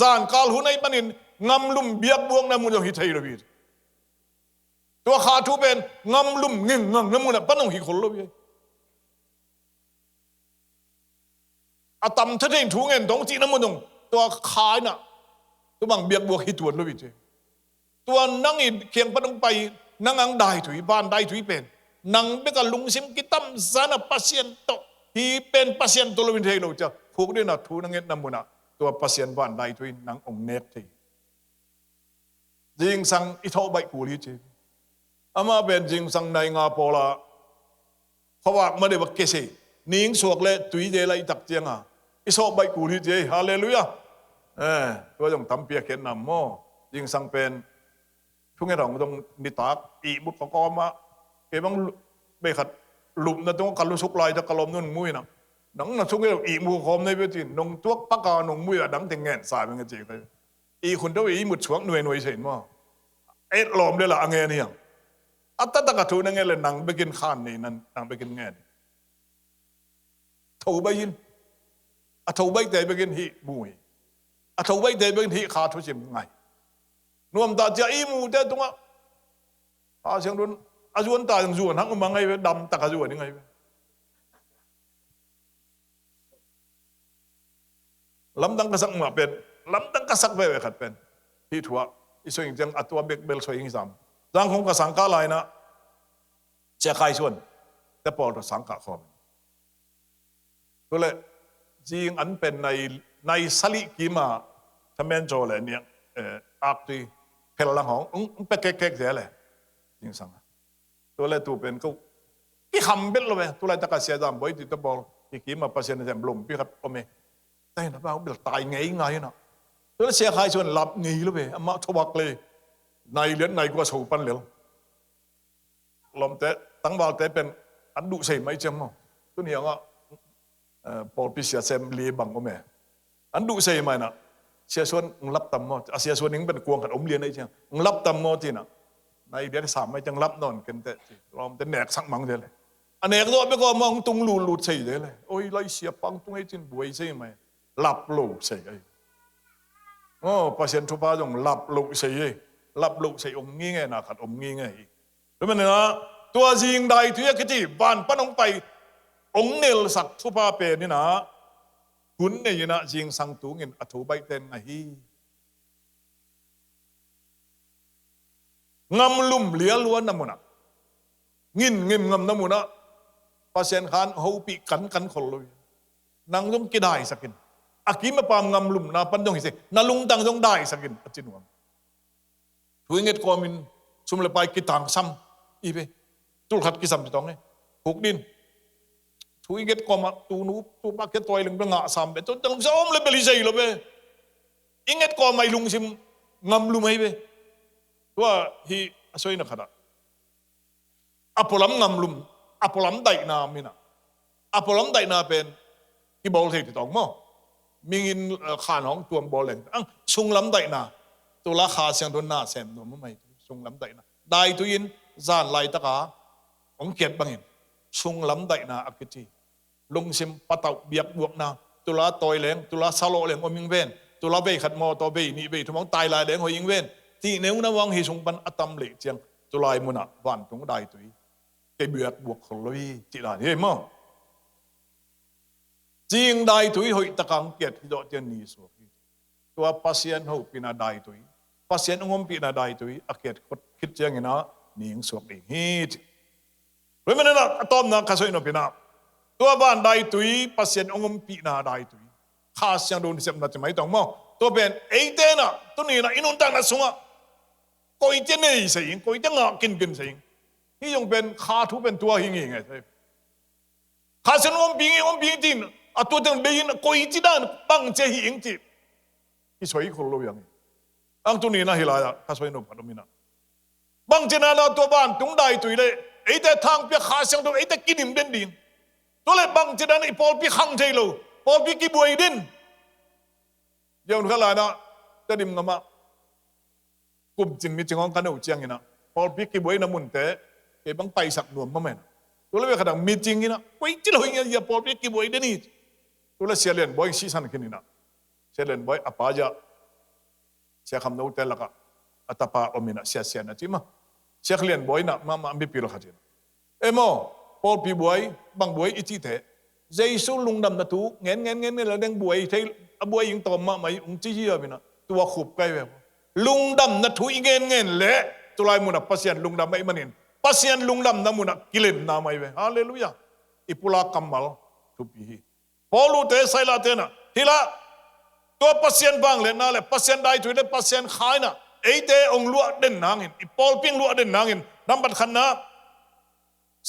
จานกาลหุนไอ้ปนินงำลุ่มเบียกบวงน้ำมันจะหิไทยระบีตัวขาทูเป็นงำลุ่มเง่งงำน้ำมันปั้นองหิคนระบีอาตำทะเลถูเงินตรงจีน้ำมันตรงตัวขาน่ะตัวบางเบียกบวกหิตวนระบีตัวนั่งอินเคียงปั้นองไปนั่งอังได้ถุยบ้านได้ถุยเป็นนั่งเบกลุงซิมกิตัมซานะปัสเซียนโตฮีเป็นปัสเซียนตัวระบินเทโลจะผูกด้วยนะทูนั่งเงินน้ำมันตัวปัสเซียนบ้านได้ถุยนั่งองเนตทีจิงสังอิทอใบกูลีเจอามาเป็นจิงสังในงาโปลาเขาว่าไม่ได้บักเกษนิ่งสวกเลยตุยเจไลตักเจียงอ่ะอิทอใบกูลีเจฮาเลลูยาตัวจงทำเปียกเห็นนำโมจิงสังเป็นทุกอย่างเราต้องนิตากอีบุตรกอมาเก็บบังเบขัดหลุมนะต้องกัลลุสุกลายจะกลมนุ่นมุ้ยนะดังนั้นสุกอย่างอีมูคอมในเวทีนงตัวปักกานงมุ้ยอะดังแต่งเงินสายเป็นกันจีไปอีคนเดียวอีหมุดช่วงหน่วยเห็นมั้งหลอมเลยละอังเงี้ยอัตตะกะทูนั่งเงี้ยเลยนังไปกินข้านนี่นั่นนังไปกินเงี้ยถูใบยินอัถูใบแต่ไปกินหีมุ้ยอัถูใบแต่ไปกินหีขาทุจิมไงนวมตาจะอีมูแต่ตรงอ่ะอาเสียงดุนอาจวนตาอย่างจวนทั้งมังไงดำตะกะจวนยังไงลำดังกระสักมาเป็นลำดังกระสักไปขัดเป็นที่ถั่วอีส่วนจังอัตัวเบกเบลสวยยิ่งซ้ำร่างของกระสังกาลายนะเจ้าใครส่วนแต่ปอดสังกะคอมก็เลยจริงอันเป็นในสลิกิมาทำเป็นโจเลยเนี่ยอักตีเพลลังของเป็ดเก๊กๆเสียเลยจริงสังตัวเลยตัวเป็นก็ที่คำเป็นเลยตัวเลยตะกัเสียดำบ่อยติดตะบอลที่กิมาปัสเซียนแซมลมพี่ครับโอเมแต่นะบ้าเบลตายไงนะ ตัวเสียหายส่วนหลับหนีแล้วไปอามาทวักเลยในเลี้ยนในกว่าสูปันเหลียวลมแต่ตั้งบ่าวแต่เป็นอันดุใส่ไม่จำมั้งตัวนี้ก็พอพิเศษเซมลีบังก็แม่อันดุใส่ไหมนะเสียส่วนรับตำมอเสียส่วนนึงเป็นกวงขัดอมเลียนไอ้เจ้ารับตำมอที่น่ะในเดือนสามไม่จังรับนอนกันแต่ลมแต่แหนกสักมังเดียวเลยอันแหนกตัวไปก็มองตุงหลุดใส่เลยโอ้ยไรเสียปังตุงไอ้จินบวยใช่ไหมหลับหลุดใส่ไอ้โอ้ภาษาทุพาจงหลับหลุดใส่หลับหลุดใส่อมงี้ไงนะขัดอมงี้ไงแล้วมันนะตัวจริงใดที่กติบ้านป้านองไปองเนลสักทุพาเปนี่นะคุณเนี่ยนะจริงสังตูเงินอัฐใบเต็นไงงำลุ่มเหลียล้วนน้ำมันอ่ะงินเงิมงำน้ำมันอ่ะภาษาขันเขาปีกันคนเลยนางต้องกินได้สักกินอากิมาปามงำลุ่มนาปันต้องเห็นสินาลุงตังต้องได้สักกินอจินวงถุยเงินกอมินสุมเลไปกิตังซ้ำอีเปตุลขัดกิซ้ำจิตองเนี่ยผูกดินถุยเงินกอมาตูนูตูปากเกตตัวเองเป็นงะซ้ำเปตัวต้องซ้อมเลยเปลิเซยเลยเปอิงเงินกอไม่ลุงซิมงำลุ่มไอ้เปว่าฮีสวยนักขนาดอพอลำงำลุ่มอพอลำไดนามินะอพอลำไดนาเป็นที่บอลเทติตองมั้งมีเงินขาน้องตัวบอลแหลงอังซุงลำไดนาตัวราคาเสียงโดนหน้าแซมตัวไม่ซุงลำไดนาได้ตัวยินจานไล่ตะกาองเกียรติบางเห็นซุงลำไดนาอักจิลงซิมปะเตาเบียกบวกนาตัวละตอยแหลงตัวละซาโลแหลงอมิงเวนตัวละเบยขัดมอตัวเบยนี่เบยทุกมองตายลายแหลงหอยิงเวนที่เนื้อนะวังฮิซุงปันอัตมเหล็กเจียงตัวลายมุนะบ้านตรงได้ตัวเกเบียกบวกคนลุยจิลาเฮ้ยมั้งจริงได้ตัวหอยตะกังเกียรติที่ดอกเจนีสวกตัวภาษาเขาปีนาได้ตัวภาษาองค์ปีนาได้ตัวอาเกียรติคิดเจียงเนาะนิ่งสวกเองฮิตเฮ้ยมันน่ะอะตอมนะข้าศึกนปีนาตัวบ้านได้ตัวภาษาองค์ปีนาได้ตัวข้าเสียงโดนเสียมนัดจะไม่ต้องมั้งตัวเป็นไอ้เต้น่ะตัวนี้น่ะอินุนตังนัดสุงะก็อีเจนี่สิงก็อีเจงะกินสิงที่ยงเป็นข้าทุเป็นตัวหิงไงใช่ข้าเสียงองค์ปีจริงอะตัวเดินไปยินก็อีจีด้านบังเจหิงจีที่สวยคนรู้ยังอังตัวนี้นะฮิลายะข้าสวยนุ่มพัดมินะบังเจนานาตัวบ้านตุงได้ตัวเลยไอ้แต่ทางเปียข้าเสียงตัวไอ้แต่กินหิมเด่นดินตัวเลยบังเจนาไอ้พอลปีขังใจเราพอลปีกี่บวยดินยังขลายนะจะดิมงามะกลุ่มจินมีจิงของกันเอาเจียงนะพอลปีกี่บวยน้ำมุนแต่ไอ้บังไปสักหน่วมมาแม่ตัวเลยขนาดมีจริงนะไว้ที่เราเห็นอย่าพอลปีกี่บวยเดนี่ตัวละเสียเลียนบ่อยซีซันขึ้นนี่นะเสียเลียนบ่อยอปาจะเสียคำนู้นแต่ละก็อัตปาอมินะเสียนะจิมะเสียเลียนบ่อยนะมาไม่ปีละขัดนะโมพอปีบ่อยบางบ่อยอิจิเตะเจสุลุงดำนะตูเงี้ยแล้วเด้งบ่อยเทบ่อยยิงตอมมาไม่อุ้งจี้อ่ะพี่นะตัวขุบใกล้แบบลุงดำนะตูอีเงี้ยเละตัวลายมุนักปัสยันลุงดำไม่มันเห็นปัสยันลุงดำนะมุนักกิเลนนาไม่เว้ฮาเลลูยาอิปุลากัมมัลทุบีพอรู้เตะใส่ละเตนะทีละตัวปัสยันบางเลยนะเลยปัสยันได้ถุยได้ปัสยันขายนะไอเตะองลัวเด่นนางเห็นอีปอลปิ้งลัวเด่นนางเห็นน้ำบัดขันนะ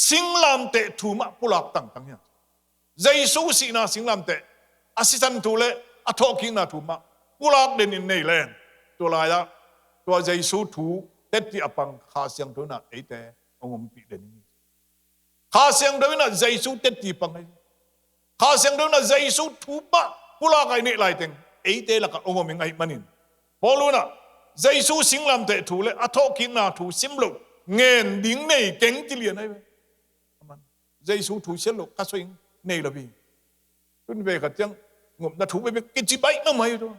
สิงลามเตะถูมาปุลักตั้งเนี่ยใจสู้สินะสิงลามเตะอาศิสันถูเลยอัทอกิงนะถูมาปุลักเด่นในแรงตัวลายละตัวใจสู้ถูเต็ดที่อปังข้าเสียงถูนะไอเตะองค์ปีเด่นข้าเสียงถูนะใจสู้เต็ดที่ปังข้าเสียงถูนะใจสู้ถูมาปุลักไอเนี่ยลายเต็งไอเตะละก็องค์มิงไอมันนินพอรู้นะใจสู้สิงลามเตะถูเลยอัทอกิงนะถูซิมลุเงินดิ้งในเก่งจิเลียนไอใจสู้ถูเชลล์กัสวิงในระบีคุณเบกัดยังงบนาถูไปกินจีบน้ำไม่ตัว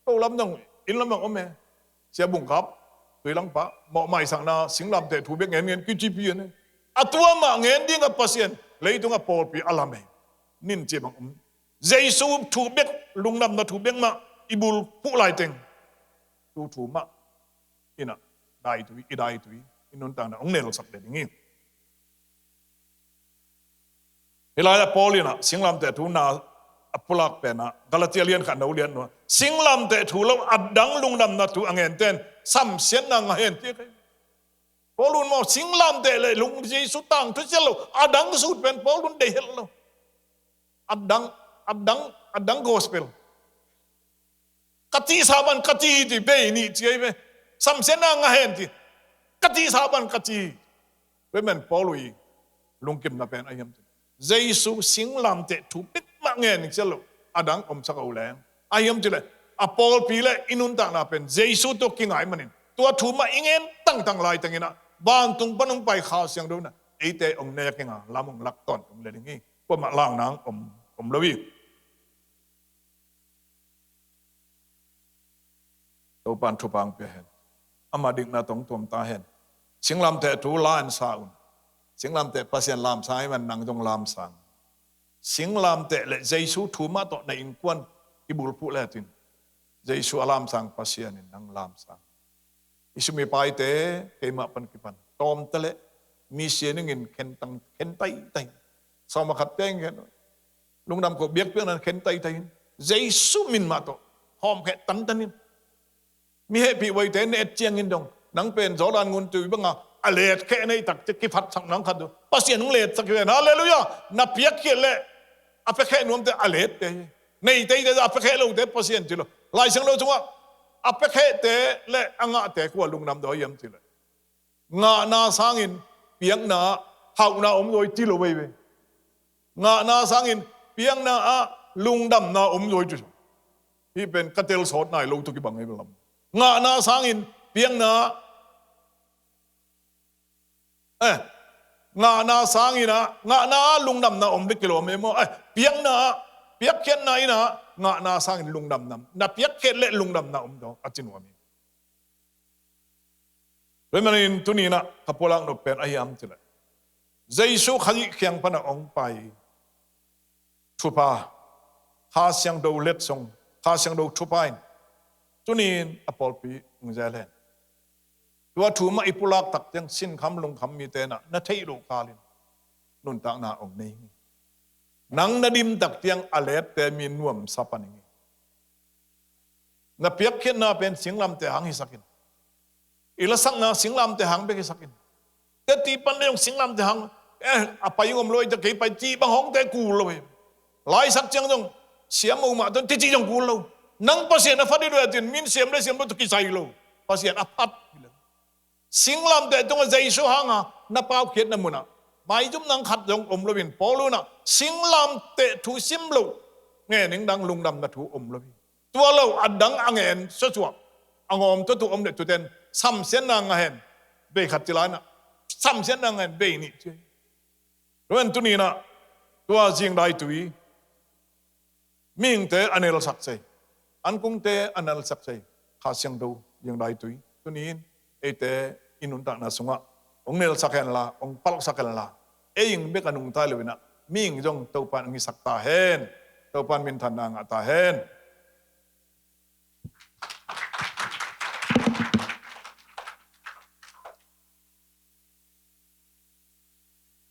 โตลำน้องอินลำน้องอเมเสียบุญครับตัวหลังปะเหมาะใหม่สั่งนาสิงลำแต่ถูเบกเงินกินจีบีเนี่ยอัตัวมาเงินดิ้งกับปัสยันเลยตัวกับปอลปีอัลลาเมนินเจ็บบังใจสู้ถูเบกลุงนำนาถูเบกมาอิบุลผู้ลายเต็งถูมาอินะได้ตุยได้ตุยอินนต่างนะองเนรสักเด็ดอย่างงี้เวลาจะพอลีนะสิงลำแต่ถูนาอัปลักเป็นนะกาลาเทียเลียนขันเอาเลียนว่าสิงลำแต่ถูแล้วอัดดังลุงดำนะถูอังเงินเต้นซ้ำเสียนนางเห็นที่ใครพอลุนมอสิงลำแต่เลยลุงจีสุตังทุเจลอัดดังสุดเป็นพอลุนเดียร์แล้วอัดดังกอสเปล kati saban kati ti be ni ti be sam sen na nga hen ti kati saban kati be men polui lungkim na pen ayam ti Jesu singlam te thu pit ma nge ni chelo adang om sa ka uleng ayam ti le apol pi le inun ta na pen Jesu to kingai manin tua thu ma ingen tang tang lai tangina ban tung panung pai kha siang do na ate ong ne kenga lamong lak ton om le ngi po ma lang nang om lowi to pan thu pang pe hen amadik na tong tom ta hen singlam te thu la an sa un singlam te pasien lam sai man nang dong lam sang singlam te le Jesu thu ma to na in kwan ibul pu le tin Jesu alam sang pasien nang lam sang isu mi pai te ke ma pan kipan tom tele mi sia ngin ken tai sau ma khat teng hen lung nam ko biek pe nan ken tai Jesu min ma to hom ke tan tanin mi he pi wai te ne chiang in dong nang pen zo dan ngun tu banga alet ke nei tak ki phat sang nang khadu pasien nung let sak ve hallelujah na piak ke le ape ke nom te alet te nei te ape ke lo te pasien ti lo lai sang lo chunga ape ke te le anga te ko lung nam do yam ti le nga na sangin piang na hau na om loi ti lo ve nga na sangin piang na a lung dam na om loi tu hi pen katel sot nai lo tu ki bang ai lam nga na sangin piang na nga na sangina nga na lung dam na om de kilo me mo piang na piak khen na ina nga na sangin lung dam nam na piak khen le lung dam na om do achin wa mi Remanin tunina kapulang no pen ayam tila. Jesu khali kyang pana ong pai. Tupa ha siang do let song ha siang do tupain. Tunin apol pi ngzalen. Tua tu ma ipulak tak yang sin kham lung kham mi te na thei lo kalin. Nun tak na ong nei. Nang nadim tak tiang alet te mi nuam sapaning. Na piak khen na pen singlam te hang hisakin. Ilasak na singlam te hang beki sakin. Te ti pan le yung singlam te hang apa yung om loi te kay pa ti bang hong te ku lo. Lai sak chang dong siam mo ma ton ti chi jong ku lo. Nang pasien na fadi do atin min siam le siam to ki sai lo. Pasien apat. Singlam te tong Jesu hanga na pau khiet na muna. Mai jum nang khat dong om lo bin polo na singlam te thu sim lo. Nghe ning dang lung dam na thu om lo. Tua lo adang angen so chuak. Angom to tu om de tu ten sam sen na nga hen be khat tilana sam sen na nga be ni che ren tu ni na tua jing dai tui ming te anel sak sei an kung te anel sak sei kha siang do jing dai tui tu ni e te inun ta na sunga ong nel sak hen la ong pal sak hen la e ing be kanung ta le na ming jong to pan ngi sak ta hen to pan min than na nga ta hen